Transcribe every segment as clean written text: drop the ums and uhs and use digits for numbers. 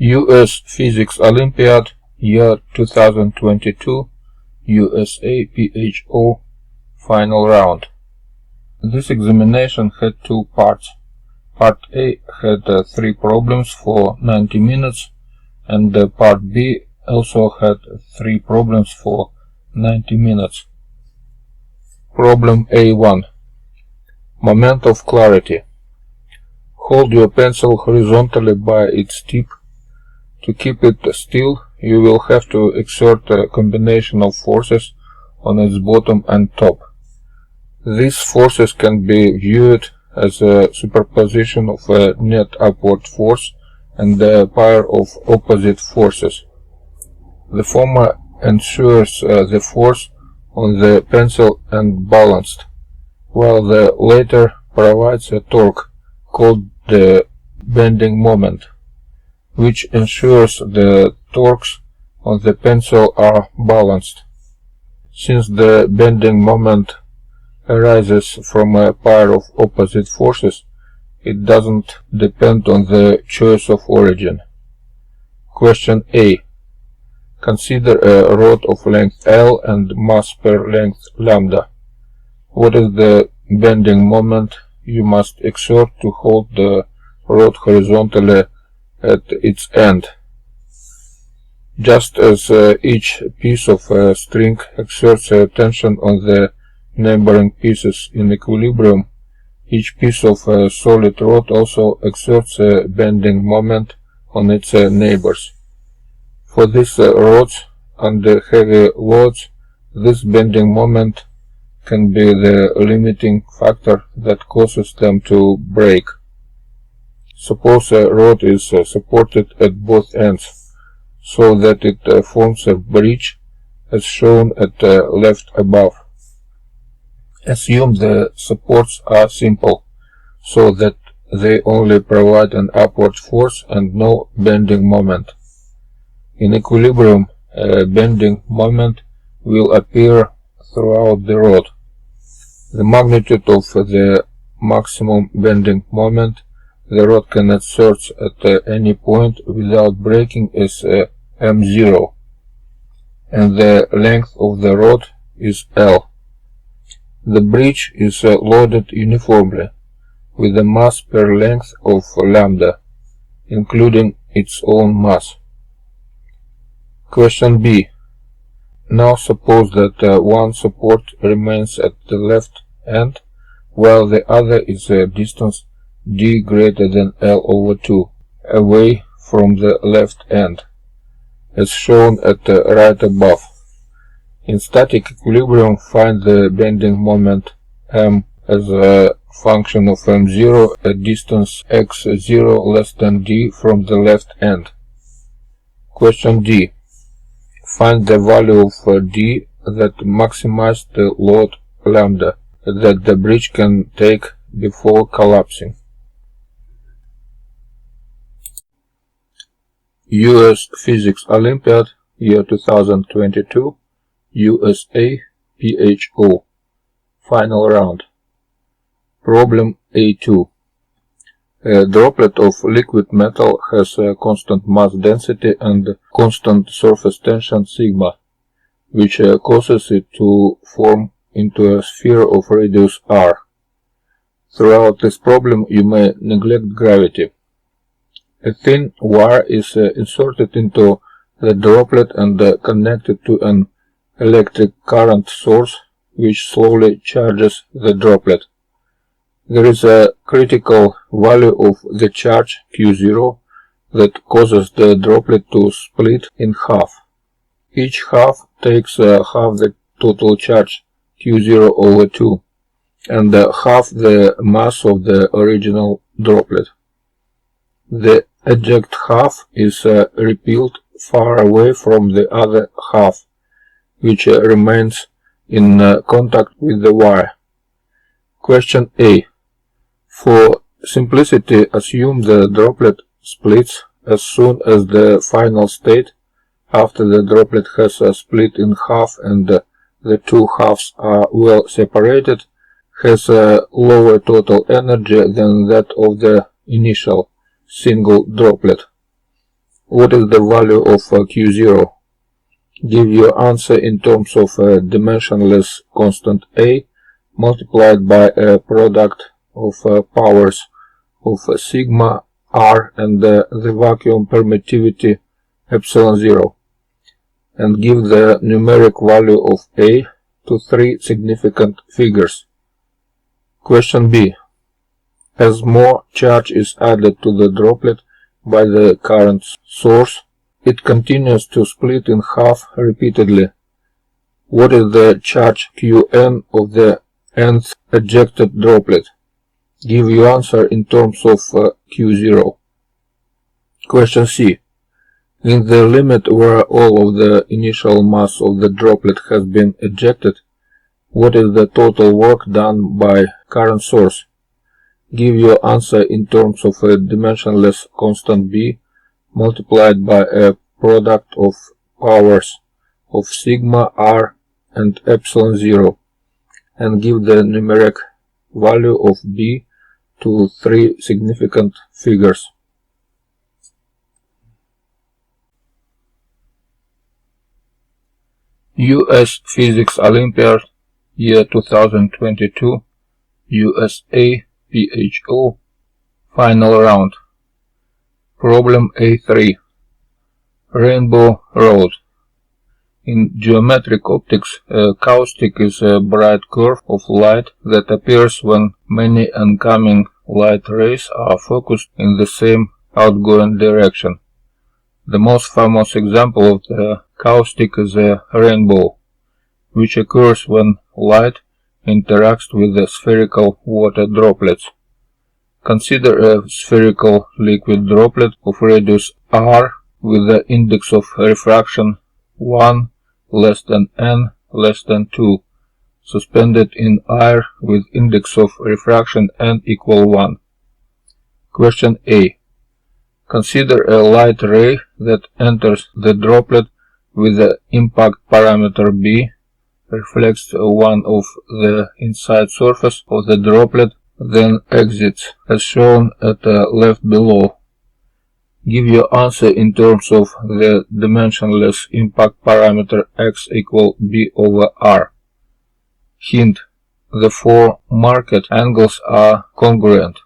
US Physics Olympiad, year 2022, USAPHO, final round. This examination had two parts. Part A had 3 problems for 90 minutes, and Part B also had 3 problems for 90 minutes. Problem A1. Moment of clarity. Hold your pencil horizontally by its tip. To keep it still, you will have to exert a combination of forces on its bottom and top. These forces can be viewed as a superposition of a net upward force and a pair of opposite forces. The former ensures the force on the pencil and balanced, while the latter provides a torque called the bending moment, which ensures the torques on the pencil are balanced. Since the bending moment arises from a pair of opposite forces, it doesn't depend on the choice of origin. Question A. Consider a rod of length L and mass per length lambda. What is the bending moment you must exert to hold the rod horizontally at its end? Just as each piece of string exerts a tension on the neighboring pieces in equilibrium, each piece of solid rod also exerts a bending moment on its neighbors. For these rods under heavy loads, this bending moment can be the limiting factor that causes them to break. Suppose a rod is supported at both ends, so that it forms a bridge as shown at left above. Assume the supports are simple, so that they only provide an upward force and no bending moment. In equilibrium, a bending moment will appear throughout the rod. The magnitude of the maximum bending moment the rod can exert at any point without breaking is m0, and the length of the rod is L. The bridge is loaded uniformly, with a mass per length of lambda, including its own mass. Question B. Now suppose that one support remains at the left end, while the other is a distance d greater than L/2 away from the left end, as shown at right above. In static equilibrium, find the bending moment m as a function of m0 at distance x0 less than d from the left end. Question D. Find the value of d that maximizes the load lambda that the bridge can take before collapsing. US Physics Olympiad, year 2022, USAPHO, final round. Problem A2. A droplet of liquid metal has a constant mass density and constant surface tension sigma, which causes it to form into a sphere of radius r. Throughout this problem you may neglect gravity. A thin wire is inserted into the droplet and connected to an electric current source which slowly charges the droplet. There is a critical value of the charge Q0 that causes the droplet to split in half. Each half takes half the total charge Q0/2 and half the mass of the original droplet. The eject half is repelled far away from the other half, which remains in contact with the wire. Question A. For simplicity, assume the droplet splits as soon as the final state, after the droplet has split in half and the two halves are well separated, has a lower total energy than that of the initial single droplet. What is the value of Q0? Give your answer in terms of a dimensionless constant A multiplied by a product of powers of sigma r and the vacuum permittivity epsilon 0, and give the numeric value of A to 3 significant figures. Question B. As more charge is added to the droplet by the current source, it continues to split in half repeatedly. What is the charge Qn of the nth ejected droplet? Give your answer in terms of Q0. Question C. In the limit where all of the initial mass of the droplet has been ejected, what is the total work done by current source? Give your answer in terms of a dimensionless constant B multiplied by a product of powers of sigma r and epsilon 0, and give the numeric value of B to 3 significant figures. US Physics Olympiad year 2022 USAPHO final round. Problem A3. Rainbow Road. In geometric optics, a caustic is a bright curve of light that appears when many oncoming light rays are focused in the same outgoing direction. The most famous example of the caustic is a rainbow, which occurs when light interacts with the spherical water droplets. Consider a spherical liquid droplet of radius r with the index of refraction 1 less than n less than 2, suspended in air with index of refraction n equal 1. Question A. Consider a light ray that enters the droplet with the impact parameter b, reflects one of the inside surface of the droplet, then exits, as shown at the left below. Give your answer in terms of the dimensionless impact parameter x equal b over r. Hint: the 4 marked angles are congruent.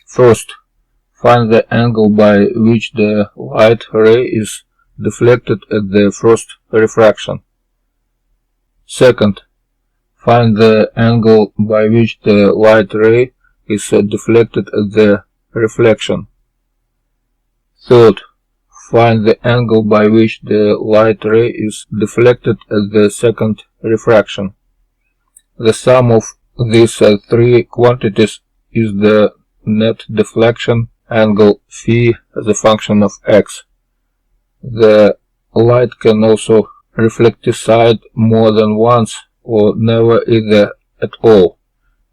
First, find the angle by which the light ray is deflected at the first refraction. Second, find the angle by which the light ray is deflected at the reflection. Third, find the angle by which the light ray is deflected at the second refraction. The sum of these 3 quantities is the net deflection angle phi as a function of x. The light can also reflecticide more than once or never either at all,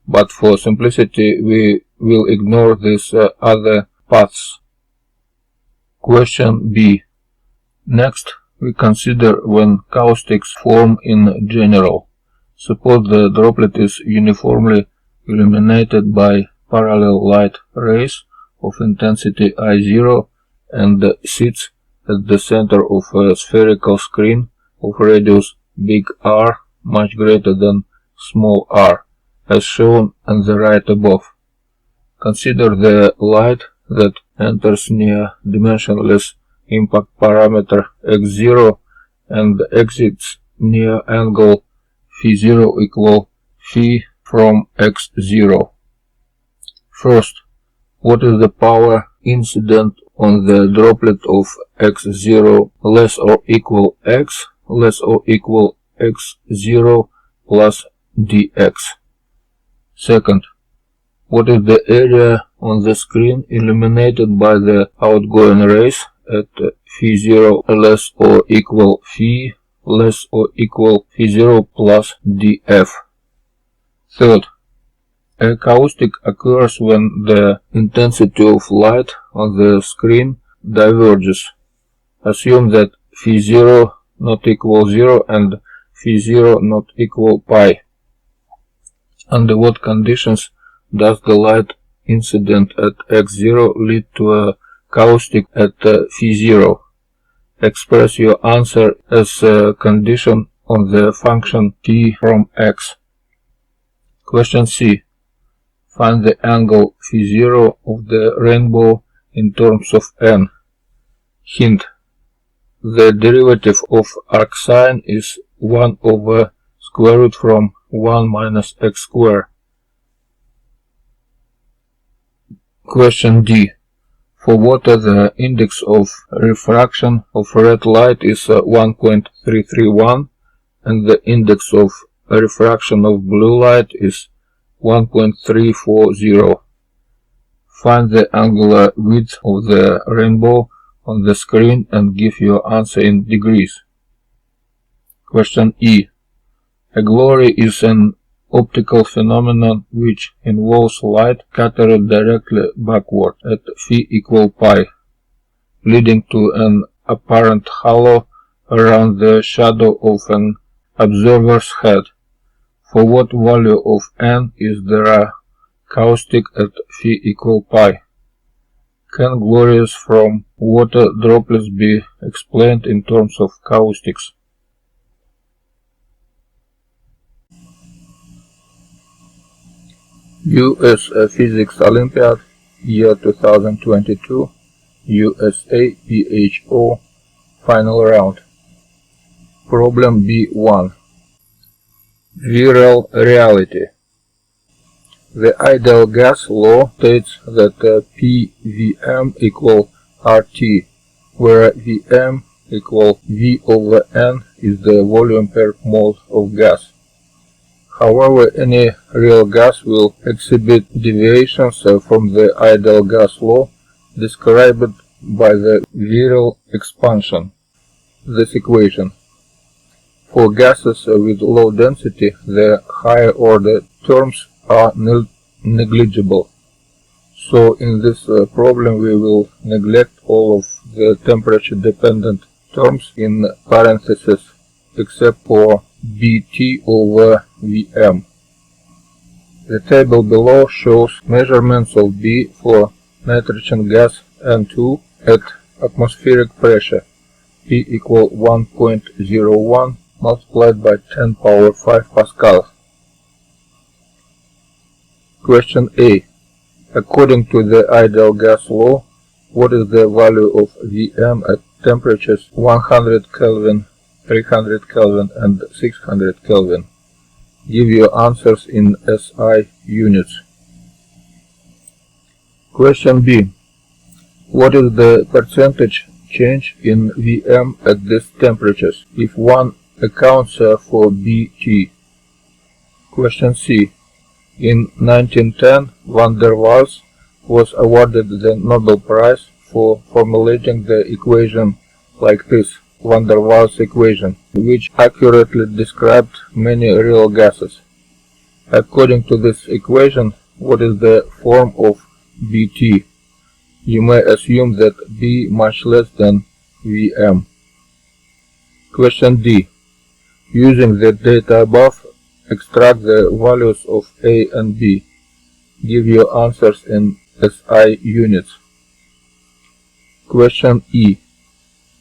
but for simplicity we will ignore these other paths. Question B. Next, we consider when caustics form in general. Suppose the droplet is uniformly illuminated by parallel light rays of intensity I0 and sits at the center of a spherical screen of radius big R much greater than small r, as shown on the right above. Consider the light that enters near dimensionless impact parameter x0 and exits near angle phi0 equal phi from x0. First, what is the power incident on the droplet of x0 less or equal x less or equal x0 plus dx? Second, what is the area on the screen illuminated by the outgoing rays at phi0 less or equal phi less or equal phi0 plus df? Third, a caustic occurs when the intensity of light on the screen diverges. Assume that phi0 not equal 0 and phi0 not equal pi. Under what conditions does the light incident at x0 lead to a caustic at phi0. Express your answer as a condition on the function t from x. Question C. Find the angle phi0 of the rainbow in terms of n. Hint. The derivative of arcsine is 1 over square root from 1 minus x squared. Question D. For water, the index of refraction of red light is 1.331 and the index of refraction of blue light is 1.340. Find the angular width of the rainbow on the screen and give your answer in degrees. Question E. A glory is an optical phenomenon which involves light scattered directly backward at phi equal pi, leading to an apparent halo around the shadow of an observer's head. For what value of n is there caustic at phi equal pi? Can glories from water droplets be explained in terms of caustics? US Physics Olympiad, year 2022, USAPHO, final round. Problem B1. Viral reality. The ideal gas law states that PVM equal RT, where Vm equal V over N is the volume per mole of gas. However, any real gas will exhibit deviations from the ideal gas law described by the viral expansion. This equation. For gases with low density, the higher order terms are negligible. So in this problem we will neglect all of the temperature dependent terms in parentheses except for Bt over Vm. The table below shows measurements of B for nitrogen gas N2 at atmospheric pressure P equal 1.01 multiplied by 10 power 5 pascals. Question A. According to the ideal gas law, what is the value of Vm at temperatures 100 Kelvin, 300 Kelvin and 600 Kelvin? Give your answers in SI units. Question B. What is the percentage change in Vm at these temperatures if one accounts for Bt? Question C. In 1910, van der Waals was awarded the Nobel Prize for formulating the equation like this, van der Waals equation, which accurately described many real gases. According to this equation, what is the form of Bt? You may assume that B much less than Vm. Question D. Using the data above, extract the values of A and B. Give your answers in SI units. Question E.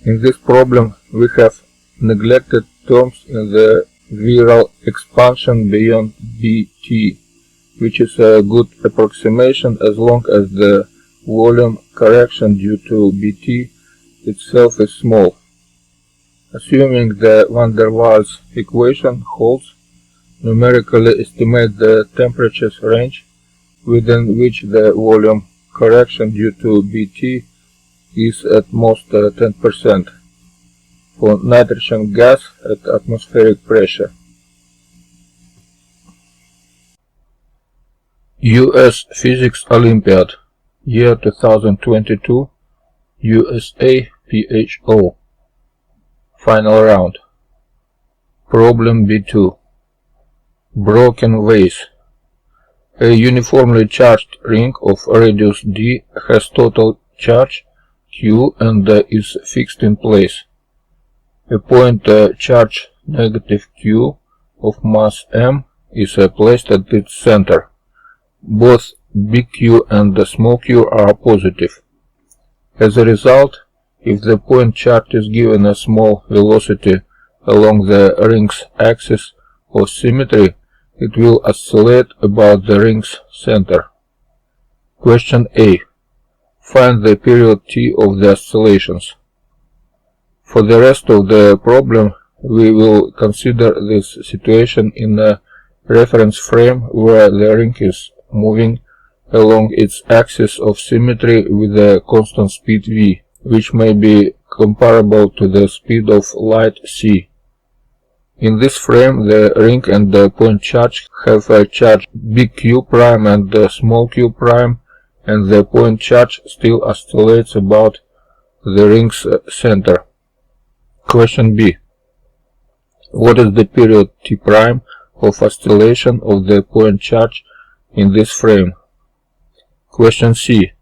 In this problem, we have neglected terms in the viral expansion beyond Bt, which is a good approximation as long as the volume correction due to Bt itself is small. Assuming the van der Waals equation holds, numerically estimate the temperatures range within which the volume correction due to Bt is at most 10% for nitrogen gas at atmospheric pressure. US Physics Olympiad, year 2022, USAPHO, final round. Problem B2. Broken vase. A uniformly charged ring of radius d has total charge q and is fixed in place. A point charge negative q of mass m is placed at its center. Both big Q and small q are positive. As a result, if the point charge is given a small velocity along the ring's axis of symmetry, it will oscillate about the ring's center. Question A. Find the period t of the oscillations. For the rest of the problem, we will consider this situation in a reference frame where the ring is moving along its axis of symmetry with a constant speed v, which may be comparable to the speed of light c. In this frame, the ring and the point charge have a charge big Q prime and small q prime, and the point charge still oscillates about the ring's center. Question B. What is the period t prime of oscillation of the point charge in this frame? Question C.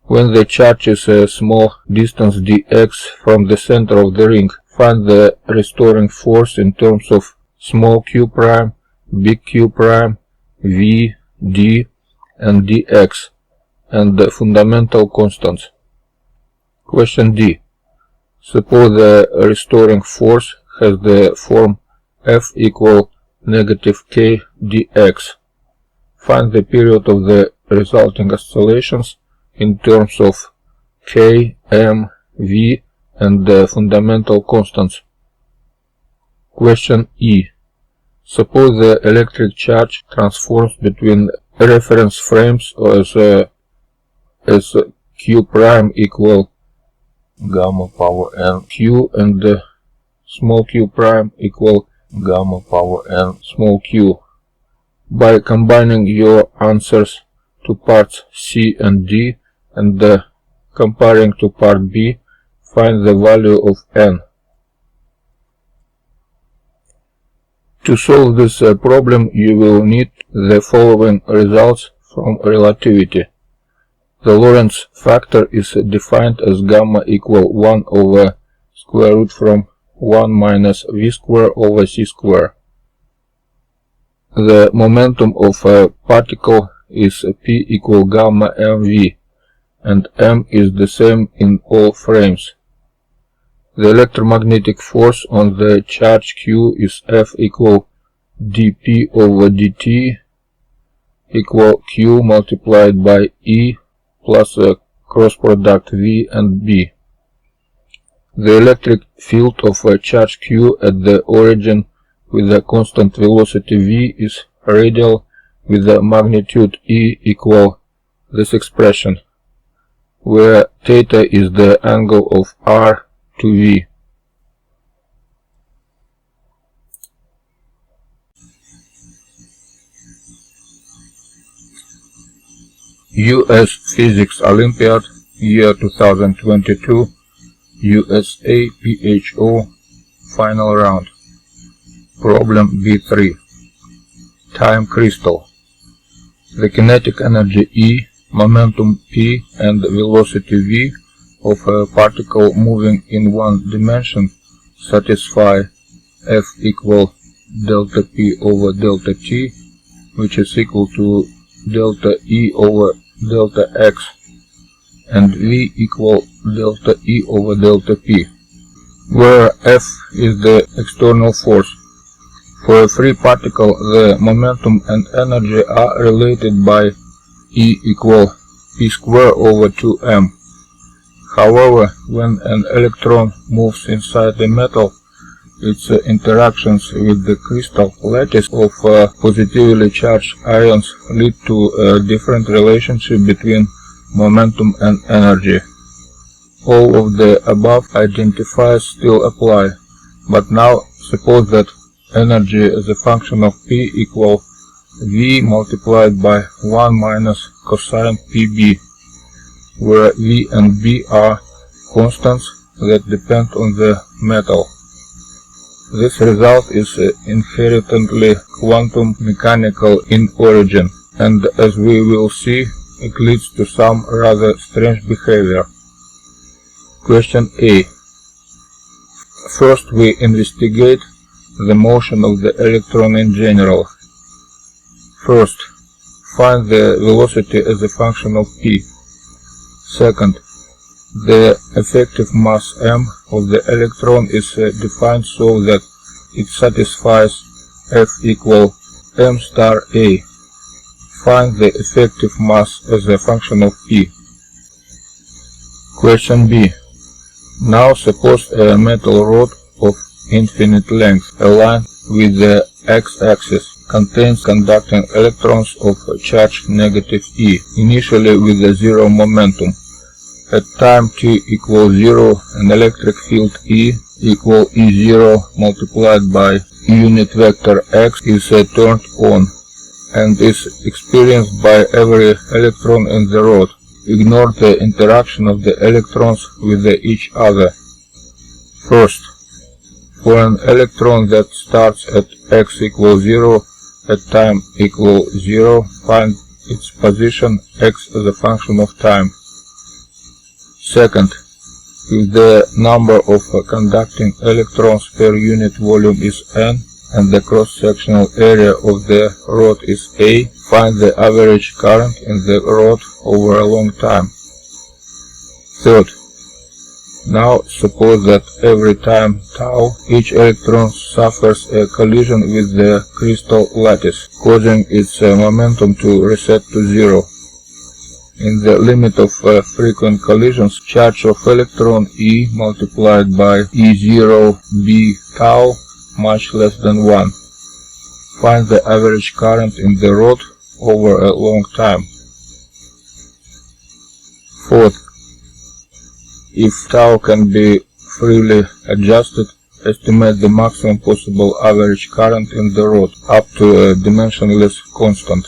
When the charge is a small distance dx from the center of the ring, find the restoring force in terms of small q prime, big Q prime, v, d, and dx, and the fundamental constants. Question D. Suppose the restoring force has the form F equal negative k dx. Find the period of the resulting oscillations in terms of k, m, v, and the fundamental constants. Question E. Suppose the electric charge transforms between reference frames as q prime equal gamma power n q and small q prime equal gamma power n small q. By combining your answers to parts C and D and comparing to part B, find the value of n. To solve this problem, you will need the following results from relativity. The Lorentz factor is defined as gamma equal 1 over square root from 1 minus v square over c square. The momentum of a particle is p equal gamma mv, and m is the same in all frames. The electromagnetic force on the charge q is F equal dp over dt equal q multiplied by E plus a cross product V and B. The electric field of a charge q at the origin with a constant velocity v is radial with the magnitude E equal this expression, where theta is the angle of R to V. US Physics Olympiad, year 2022, USAPHO, final round. Problem B3. Time crystal. The kinetic energy E, momentum P, and velocity V of a particle moving in one dimension satisfy F equal delta P over delta T, which is equal to delta E over delta X, and V equal delta E over delta P, where F is the external force. For a free particle, the momentum and energy are related by E equal P square over 2m. However, when an electron moves inside the metal, its interactions with the crystal lattice of positively charged ions lead to a different relationship between momentum and energy. All of the above identifiers still apply, but now suppose that energy as a function of P equal V multiplied by 1 minus cosine PB, where V and B are constants that depend on the metal. This result is inherently quantum mechanical in origin, and as we will see, it leads to some rather strange behavior. Question A. First we investigate the motion of the electron in general. First, find the velocity as a function of P. Second, The effective mass m of the electron is defined so that it satisfies F equal m star A. Find the effective mass as a function of P. Question B. Now suppose a metal rod of infinite length, aligned with the x-axis, contains conducting electrons of charge negative E, initially with a zero momentum. At time t equals 0, an electric field E equal E0 multiplied by unit vector x is turned on and is experienced by every electron in the rod. Ignore the interaction of the electrons with each other. First, for an electron that starts at x equals 0, at time equals 0, find its position x as a function of time. Second, if the number of conducting electrons per unit volume is n and the cross-sectional area of the rod is A, find the average current in the rod over a long time. Third, now suppose that every time tau, each electron suffers a collision with the crystal lattice, causing its momentum to reset to 0. In the limit of frequent collisions, charge of electron E multiplied by E0 b tau much less than 1. Find the average current in the rod over a long time. Fourth, if tau can be freely adjusted, estimate the maximum possible average current in the rod up to a dimensionless constant.